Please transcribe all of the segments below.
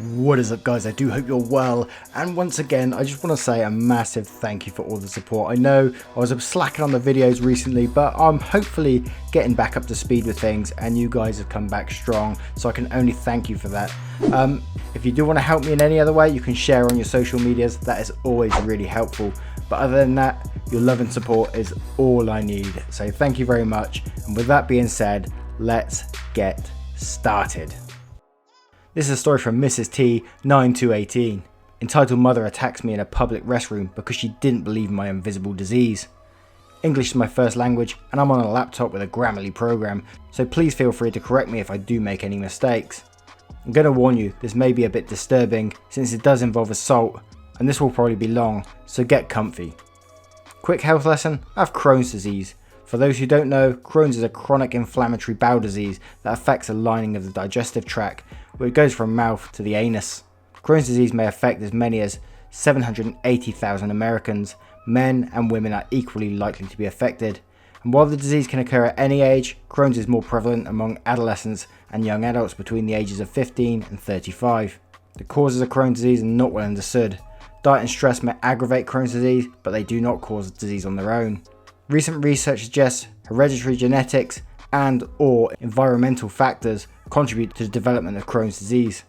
What is up, guys? I do hope you're well, and once again I just want to say a massive thank you for all the support. I know I was slacking on the videos recently, but I'm hopefully getting back up to speed with things, and you guys have come back strong, so I can only thank you for that. If you do want to help me in any other way, you can share on your social medias. That is always really helpful, but other than that, your love and support is all I need, so thank you very much. And with that being said, let's get started. This is a story from Mrs. T 9218, entitled "Mother Attacks Me in a Public Restroom Because She Didn't Believe My Invisible Disease." English is my first language, and I'm on a laptop with a Grammarly program, so please feel free to correct me if I do make any mistakes. I'm going to warn you, this may be a bit disturbing since it does involve assault, and this will probably be long, so get comfy. Quick health lesson: I have Crohn's disease. For those who don't know, Crohn's is a chronic inflammatory bowel disease that affects the lining of the digestive tract, where it goes from mouth to the anus. Crohn's disease may affect as many as 780,000 Americans. Men and women are equally likely to be affected. And while the disease can occur at any age, Crohn's is more prevalent among adolescents and young adults between the ages of 15 and 35. The causes of Crohn's disease are not well understood. Diet and stress may aggravate Crohn's disease, but they do not cause the disease on their own. Recent research suggests hereditary genetics and or environmental factors contribute to the development of Crohn's disease.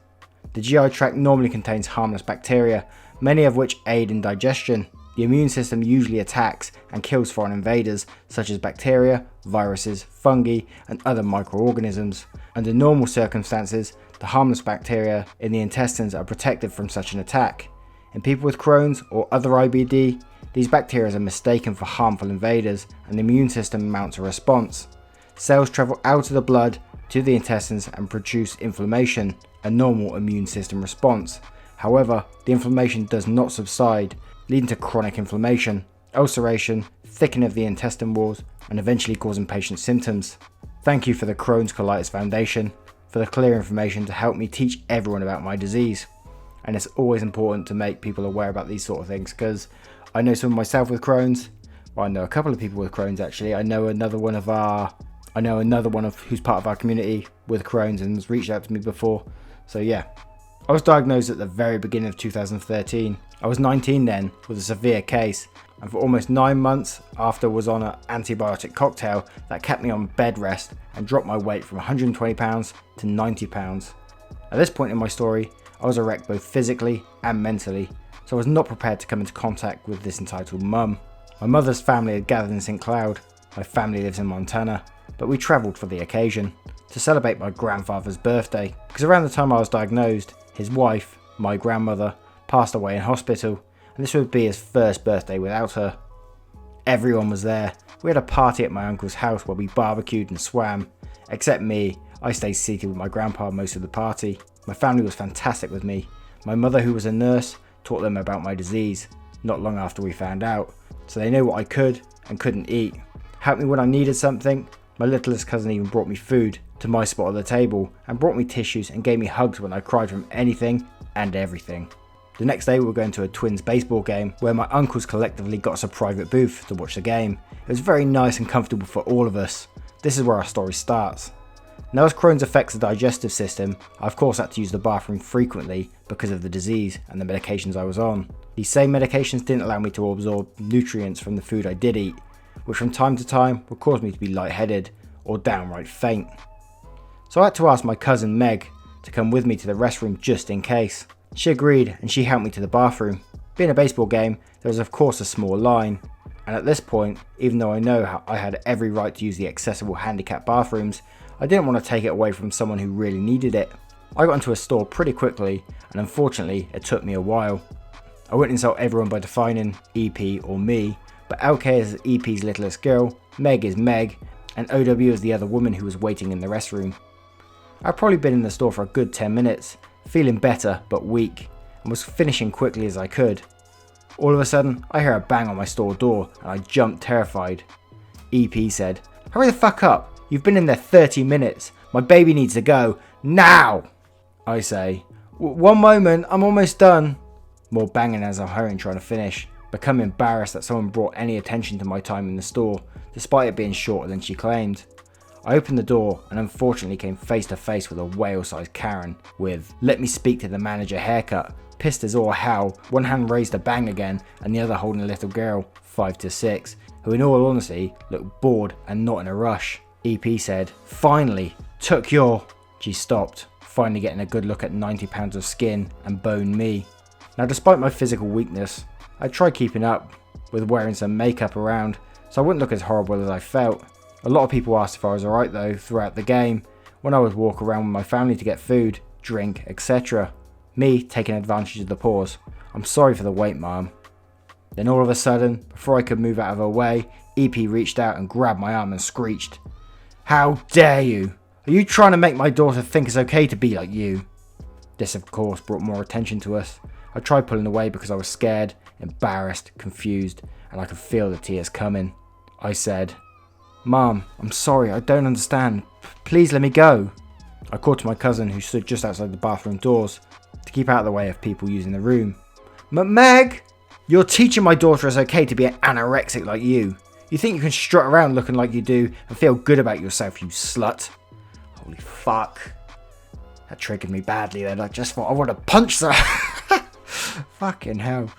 The GI tract normally contains harmless bacteria, many of which aid in digestion. The immune system usually attacks and kills foreign invaders such as bacteria, viruses, fungi, and other microorganisms. Under normal circumstances, the harmless bacteria in the intestines are protected from such an attack. In people with Crohn's or other IBD, these bacteria are mistaken for harmful invaders, and the immune system mounts a response. Cells travel out of the blood to the intestines and produce inflammation, a normal immune system response. However, the inflammation does not subside, leading to chronic inflammation, ulceration, thickening of the intestine walls, and eventually causing patient symptoms. Thank you for the Crohn's Colitis Foundation for the clear information to help me teach everyone about my disease. And it's always important to make people aware about these sort of things, because I know some of myself with Crohn's. Well, I know a couple of people with Crohn's actually. I know another one of who's part of our community with Crohn's and has reached out to me before. So yeah, I was diagnosed at the very beginning of 2013. I was 19 then with a severe case, and for almost 9 months after was on an antibiotic cocktail that kept me on bed rest and dropped my weight from 120 pounds to 90 pounds. At this point in my story, I was a wreck both physically and mentally, so I was not prepared to come into contact with this entitled mum. My mother's family had gathered in St. Cloud. My family lives in Montana, but we travelled for the occasion to celebrate my grandfather's birthday, because around the time I was diagnosed, his wife, my grandmother, passed away in hospital, and this would be his first birthday without her. Everyone was there. We had a party at my uncle's house where we barbecued and swam. Except me, I stayed seated with my grandpa most of the party. My family was fantastic with me. My mother, who was a nurse, taught them about my disease not long after we found out, so they knew what I could and couldn't eat. Helped me when I needed something. My littlest cousin even brought me food to my spot at the table and brought me tissues and gave me hugs when I cried from anything and everything. The next day we were going to a Twins baseball game where my uncles collectively got us a private booth to watch the game. It was very nice and comfortable for all of us. This is where our story starts. Now, as Crohn's affects the digestive system, I of course had to use the bathroom frequently because of the disease and the medications I was on. These same medications didn't allow me to absorb nutrients from the food I did eat, which from time to time would cause me to be lightheaded or downright faint. So I had to ask my cousin Meg to come with me to the restroom just in case. She agreed and she helped me to the bathroom. Being a baseball game, there was of course a small line, and at this point, even though I know how I had every right to use the accessible handicap bathrooms, I didn't want to take it away from someone who really needed it. I got into a store pretty quickly, and unfortunately it took me a while. I wouldn't insult everyone by defining EP or me, but LK is EP's littlest girl, Meg is Meg, and OW is the other woman who was waiting in the restroom. I'd probably been in the store for a good 10 minutes, feeling better but weak, and was finishing quickly as I could. All of a sudden, I hear a bang on my store door, and I jumped terrified. EP said, "Hurry the fuck up, you've been in there 30 minutes, my baby needs to go, now!" I say, "One moment, I'm almost done." More banging as I'm hurrying trying to finish, become embarrassed that someone brought any attention to my time in the store, despite it being shorter than she claimed. I opened the door and unfortunately came face to face with a whale-sized Karen with "let me speak to the manager" haircut, pissed as all hell, one hand raised to bang again and the other holding a little girl, 5 to 6, who in all honesty looked bored and not in a rush. EP said, "Finally, took your..." She stopped, finally getting a good look at 90 pounds of skin and bone me. Now despite my physical weakness, I tried keeping up with wearing some makeup around so I wouldn't look as horrible as I felt. A lot of people asked if I was alright though throughout the game, when I would walk around with my family to get food, drink, etc. Me taking advantage of the pause. "I'm sorry for the wait, Mum." Then all of a sudden, before I could move out of her way, EP reached out and grabbed my arm and screeched, "How dare you! Are you trying to make my daughter think it's okay to be like you?" This of course brought more attention to us. I tried pulling away because I was scared, embarrassed, confused, and I could feel the tears coming. I said, "Mum, I'm sorry, I don't understand. Please let me go." I called to my cousin who stood just outside the bathroom doors to keep out of the way of people using the room. "Meg, you're teaching my daughter it's okay to be an anorexic like you. You think you can strut around looking like you do and feel good about yourself, you slut." Holy fuck. That triggered me badly then. I just thought I want to punch her. Fucking hell.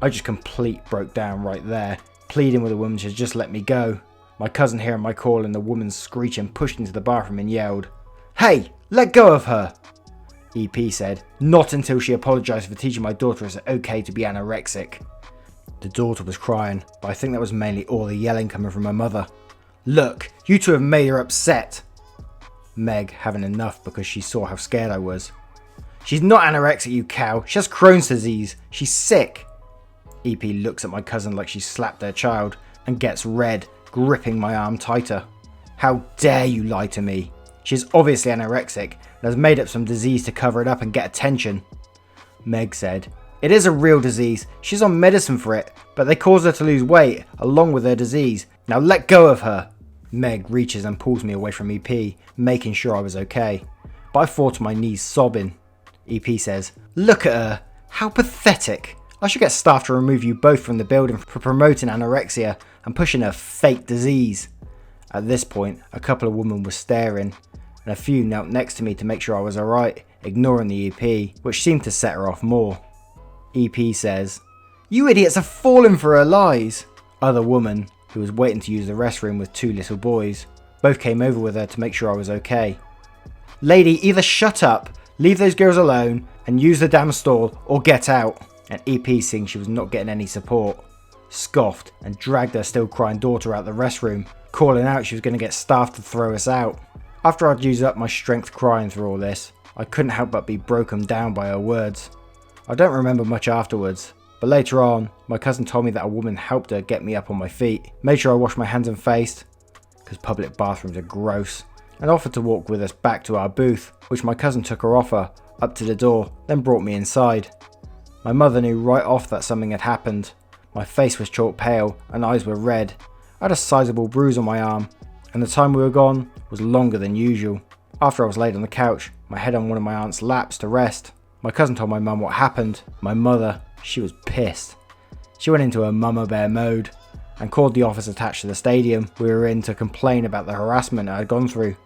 I just complete broke down right there, pleading with the woman to just let me go. My cousin hearing my call and the woman screeching pushed into the bathroom and yelled, "Hey, let go of her." EP said, "Not until she apologised for teaching my daughter it's okay to be anorexic." The daughter was crying, but I think that was mainly all the yelling coming from her mother. "Look, you two have made her upset." Meg having enough because she saw how scared I was. "She's not anorexic, you cow. She has Crohn's disease. She's sick." EP looks at my cousin like she slapped their child and gets red, gripping my arm tighter. "How dare you lie to me? She's obviously anorexic and has made up some disease to cover it up and get attention." Meg said, "It is a real disease. She's on medicine for it, but they cause her to lose weight along with her disease. Now let go of her." Meg reaches and pulls me away from EP, making sure I was okay. But I fall to my knees sobbing. EP says, "Look at her. How pathetic. I should get staff to remove you both from the building for promoting anorexia and pushing a fake disease." At this point, a couple of women were staring, and a few knelt next to me to make sure I was alright, ignoring the EP, which seemed to set her off more. EP says, "You idiots are falling for her lies." Other woman, who was waiting to use the restroom with 2 little boys, both came over with her to make sure I was okay. "Lady, either shut up, leave those girls alone, and use the damn stall, or get out." And EP, seeing she was not getting any support, scoffed and dragged her still crying daughter out the restroom, calling out she was going to get staff to throw us out. After I'd used up my strength crying through all this, I couldn't help but be broken down by her words. I don't remember much afterwards, but later on, my cousin told me that a woman helped her get me up on my feet, made sure I washed my hands and face, because public bathrooms are gross, and offered to walk with us back to our booth, which my cousin took her offer up to the door, then brought me inside. My mother knew right off that something had happened. My face was chalk pale and eyes were red. I had a sizable bruise on my arm, and the time we were gone was longer than usual. After I was laid on the couch, my head on one of my aunt's laps to rest, my cousin told my mum what happened. My mother, she was pissed. She went into her mama bear mode and called the office attached to the stadium we were in to complain about the harassment I had gone through.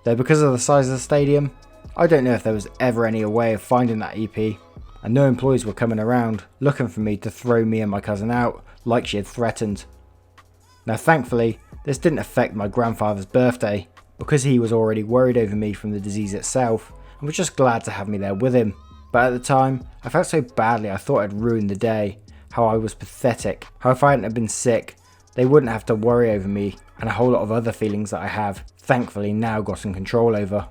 Though because of the size of the stadium, I don't know if there was ever any way of finding that EP, and no employees were coming around looking for me to throw me and my cousin out like she had threatened. Now thankfully, this didn't affect my grandfather's birthday because he was already worried over me from the disease itself and was just glad to have me there with him. But at the time, I felt so badly I thought I'd ruined the day, how I was pathetic, how if I hadn't have been sick, they wouldn't have to worry over me, and a whole lot of other feelings that I have thankfully now gotten control over.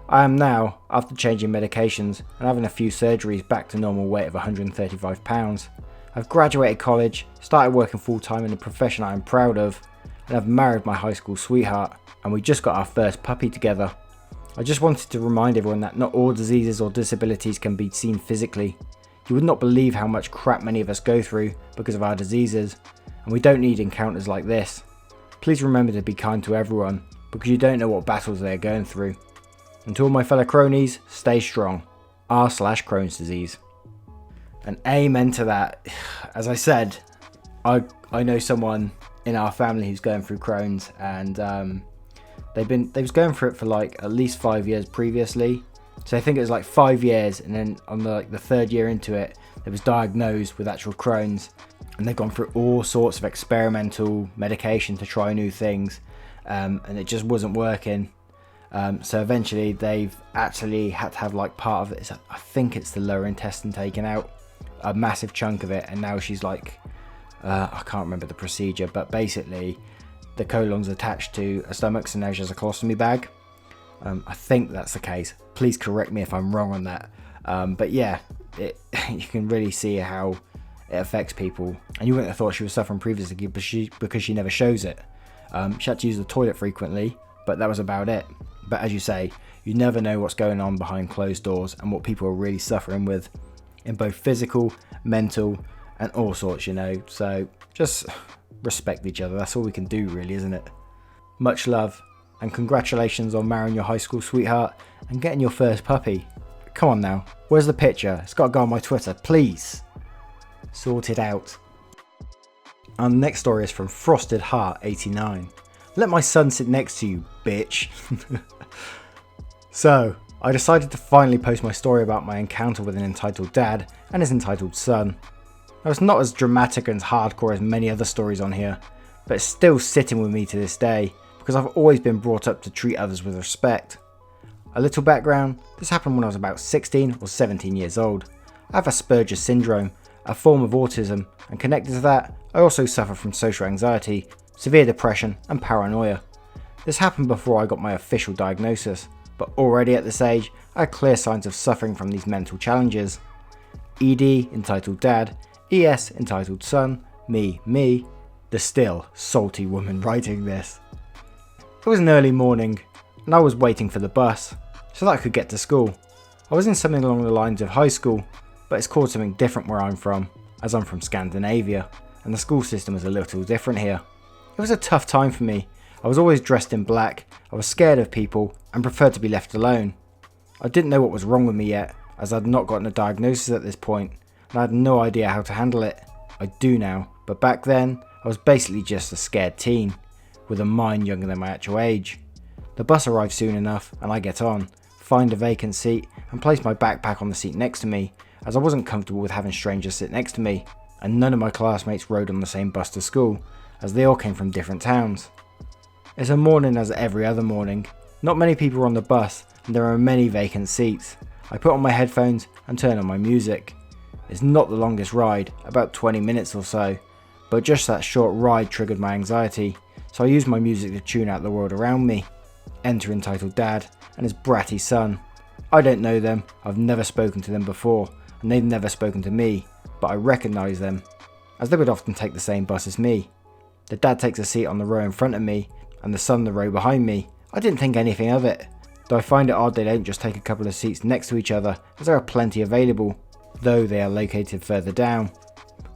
I am now, after changing medications and having a few surgeries, back to normal weight of 135 pounds. I've graduated college, started working full time in a profession I am proud of, and I've married my high school sweetheart, and we just got our first puppy together. I just wanted to remind everyone that not all diseases or disabilities can be seen physically. You would not believe how much crap many of us go through because of our diseases, and we don't need encounters like this. Please remember to be kind to everyone, because you don't know what battles they are going through. And to all my fellow cronies, stay strong. r/Crohn's disease. And amen to that. As I said, I know someone in our family who's going through Crohn's, and They was going for it for like at least 5 years previously. So I think it was like 5 years, and then on the 3rd year into it, they was diagnosed with actual Crohn's, and they've gone through all sorts of experimental medication to try new things, and it just wasn't working. So eventually they've actually had to have like part of it, I think it's the lower intestine taken out, a massive chunk of it, and now she's like, I can't remember the procedure, but basically the colon's attached to a stomach, so now she has a colostomy bag. I think that's the case. Please correct me if I'm wrong on that. But yeah, you can really see how it affects people, and you wouldn't have thought she was suffering previously because she never shows it. She had to use the toilet frequently, but that was about it. But as you say, you never know what's going on behind closed doors and what people are really suffering with in both physical, mental, and all sorts, you know. So just respect each other. That's all we can do, really, isn't it? Much love, and congratulations on marrying your high school sweetheart and getting your first puppy. Come on now, where's the picture? It's got to go on my Twitter, please. Sort it out. Our next story is from Frosted Heart 89. Let my son sit next to you, bitch. So, I decided to finally post my story about my encounter with an entitled dad and his entitled son. Now, it's not as dramatic and hardcore as many other stories on here, but it's still sitting with me to this day because I've always been brought up to treat others with respect. A little background: this happened when I was about 16 or 17 years old. I have Asperger's syndrome, a form of autism, and connected to that, I also suffer from social anxiety, severe depression, and paranoia. This happened before I got my official diagnosis, but already at this age, I had clear signs of suffering from these mental challenges. ED, entitled dad; ES, entitled son; me, the still salty woman writing this. It was an early morning, and I was waiting for the bus, so that I could get to school. I was in something along the lines of high school, but it's called something different where I'm from, as I'm from Scandinavia, and the school system is a little different here. It was a tough time for me. I was always dressed in black, I was scared of people, and preferred to be left alone. I didn't know what was wrong with me yet, as I'd not gotten a diagnosis at this point, and I had no idea how to handle it. I do now, but back then, I was basically just a scared teen, with a mind younger than my actual age. The bus arrives soon enough, and I get on, find a vacant seat, and place my backpack on the seat next to me, as I wasn't comfortable with having strangers sit next to me, and none of my classmates rode on the same bus to school, as they all came from different towns. It's a morning as every other morning. Not many people are on the bus, and there are many vacant seats. I put on my headphones and turn on my music. It's not the longest ride, about 20 minutes or so, but just that short ride triggered my anxiety, so I used my music to tune out the world around me. Enter entitled dad and his bratty son. I don't know them, I've never spoken to them before, and they've never spoken to me, but I recognise them, as they would often take the same bus as me. The dad takes a seat on the row in front of me, and the son the row behind me. I didn't think anything of it, though I find it odd they don't just take a couple of seats next to each other, as there are plenty available, though they are located further down.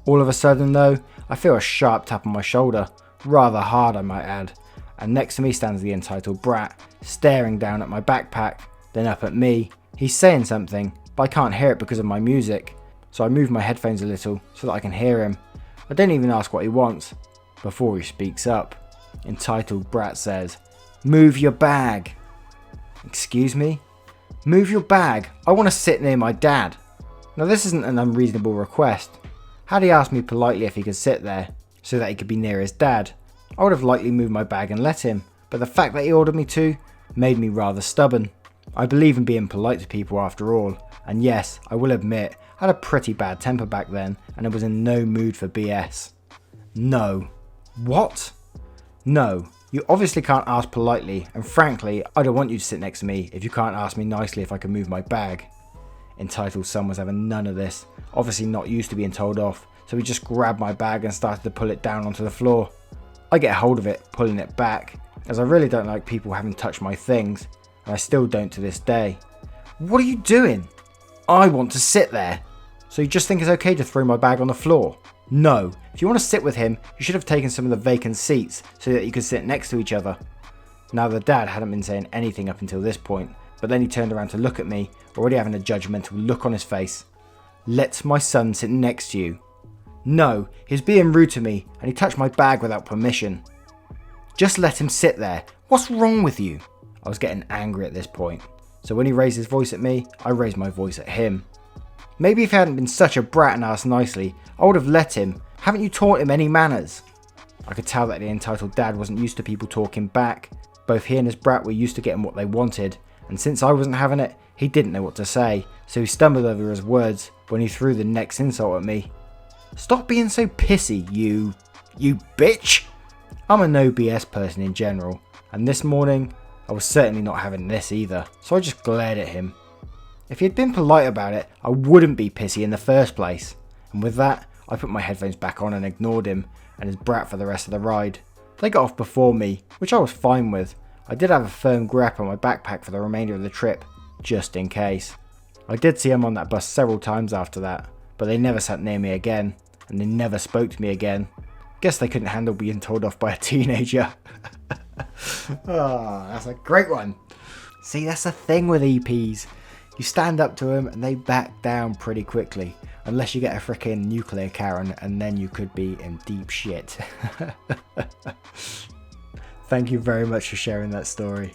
All of a sudden though, I feel a sharp tap on my shoulder, rather hard I might add, and next to me stands the entitled brat, staring down at my backpack, then up at me. He's saying something, but I can't hear it because of my music, so I move my headphones a little so that I can hear him. I don't even ask what he wants, before he speaks up. Entitled brat says, "Move your bag." Excuse me? Move your bag? I want to sit near my dad. Now this isn't an unreasonable request. Had he asked me politely if he could sit there, so that he could be near his dad, I would have likely moved my bag and let him, but the fact that he ordered me to made me rather stubborn. I believe in being polite to people after all, and yes, I will admit, I had a pretty bad temper back then, and I was in no mood for BS. No. What? No, you obviously can't ask politely, and frankly, I don't want you to sit next to me if you can't ask me nicely if I can move my bag. Entitled son was having none of this, obviously not used to being told off, so he just grabbed my bag and started to pull it down onto the floor. I get hold of it, pulling it back, as I really don't like people having touched my things, and I still don't to this day. What are you doing? I want to sit there. So you just think it's okay to throw my bag on the floor? No, if you want to sit with him, you should have taken some of the vacant seats so that you could sit next to each other. Now the dad hadn't been saying anything up until this point, but then he turned around to look at me, already having a judgmental look on his face. Let my son sit next to you. No, he was being rude to me and he touched my bag without permission. Just let him sit there. What's wrong with you? I was getting angry at this point. So when he raised his voice at me, I raised my voice at him. Maybe if he hadn't been such a brat and asked nicely, I would have let him. Haven't you taught him any manners? I could tell that the entitled dad wasn't used to people talking back. Both he and his brat were used to getting what they wanted, and since I wasn't having it, he didn't know what to say, so he stumbled over his words when he threw the next insult at me. Stop being so pissy, you bitch! I'm a no BS person in general, and this morning, I was certainly not having this either, so I just glared at him. If he had been polite about it, I wouldn't be pissy in the first place. And with that, I put my headphones back on and ignored him and his brat for the rest of the ride. They got off before me, which I was fine with. I did have a firm grip on my backpack for the remainder of the trip, just in case. I did see them on that bus several times after that, but they never sat near me again, and they never spoke to me again. Guess they couldn't handle being told off by a teenager. Oh, that's a great one. See, that's the thing with EPs. You stand up to them and they back down pretty quickly. Unless you get a freaking nuclear Karen, and then you could be in deep shit. Thank you very much for sharing that story.